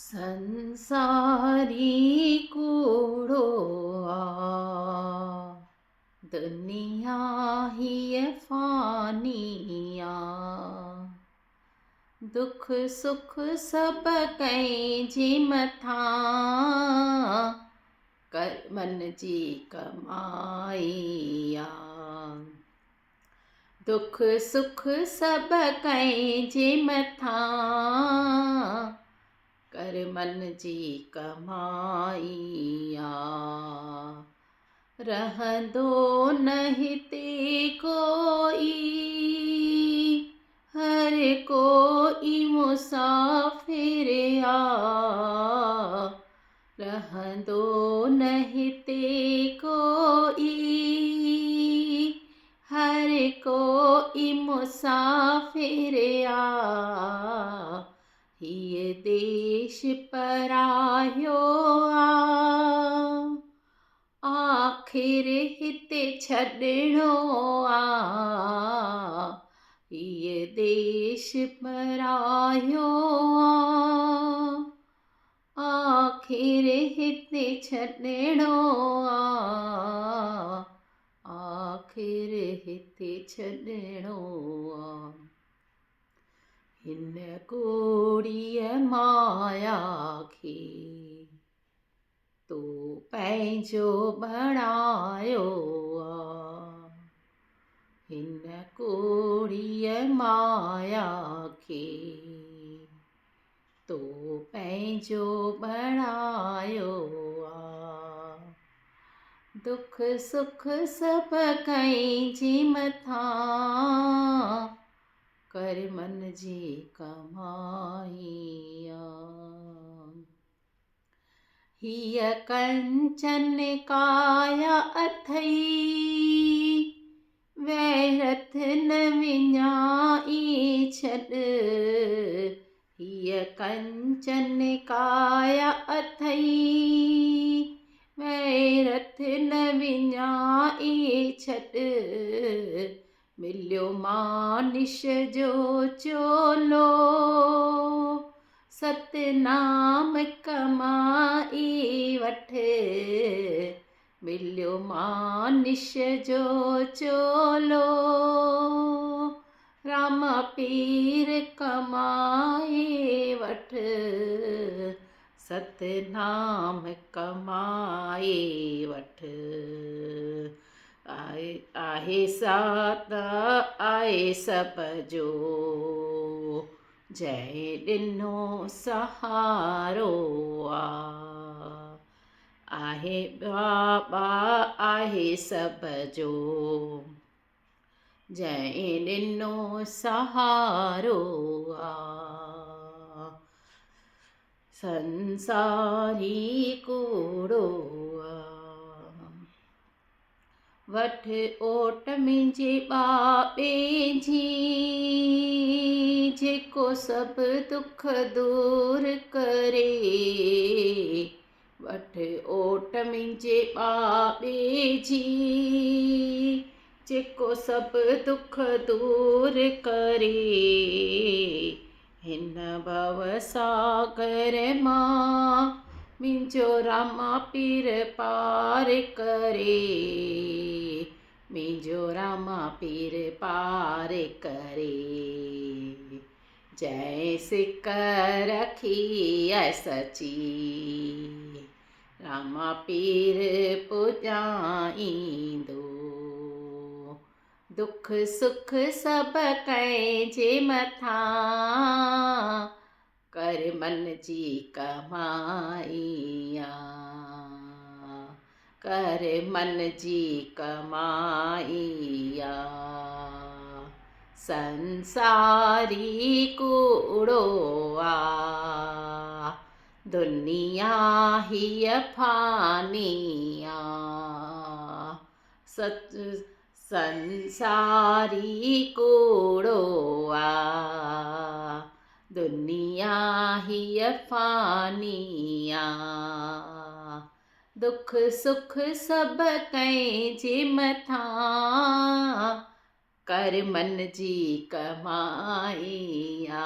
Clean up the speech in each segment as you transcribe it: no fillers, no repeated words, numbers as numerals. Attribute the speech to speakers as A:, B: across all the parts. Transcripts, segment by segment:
A: संसारी कूड़ो आ, दुनिया ही ये फानिया। दुख सुख सब कई जी मथा, कर मन जी कमाइया। दुख सुख सब कई जी मथा, कर मन जी कमाइया। रहंदो नहीं ते कोई, हर कोई मुसाफिर आ। रहंदो नहीं ते कोई, हर कोई मुसाफिर आ। ये देश परायो आ, आखिर हिते छॾणो आ। ये देश परायो आ, आखिर हिते छॾणो आ। आखिर हिते छॾणो आ। हिन कूड़ीअ माया खे तू पंहिंजो बणायो आ। हिन कूड़ीअ माया खे तू पंहिंजो बणायो आ। दुख सुख सब कंहिंजे मथां, कर मन जी कमाइया। हीअ कंचन काया अथई, वैरथ न विञाई छॾ। हीअ कंचन काया अथई, वैरथ न विञाई छॾ। मिलियो मानिश जो चोलो, सतनाम कमाई वठ। मिलियो मानिश जो चोलो, राम पीर कमाई वठ। सतनाम कमाए वठ। आहे साथ आहे सब जो, जंहिं ॾिनो सहारो आ। आहे बाबा आहे सब जो, जंहिं ॾिनो सहारो आ। संसारी कूड़ो आ, वठ ओट मुंहिंजे बाबे जी, जेको सब दुख दूर करे। वठ ओट मुंहिंजे बाबे जी, जेको सब दुख दूर करे। हिन भव सागर मां मुंहिंजो रामा पीर पार करे। मुंहिंजो रामा पीर पार करे। जंहिं सिक रखी है सची, रामा पीर पुॼाईंदो। दुख सुख सब कंहिंजे मथां, कर मन जी कमाइया। कर मन जी कमाइया। संसारी कूड़ो आ, दुनिया हीअ फानिया। संसारी कूड़ो आ, दुनिया हीअ फानिया। दुख सुख सब कंहिंजे मथां, कर मन जी कमाइया।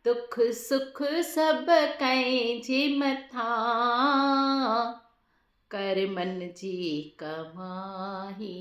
A: दुख सुख सब कंहिंजे मथां, कर मन जी कमाई।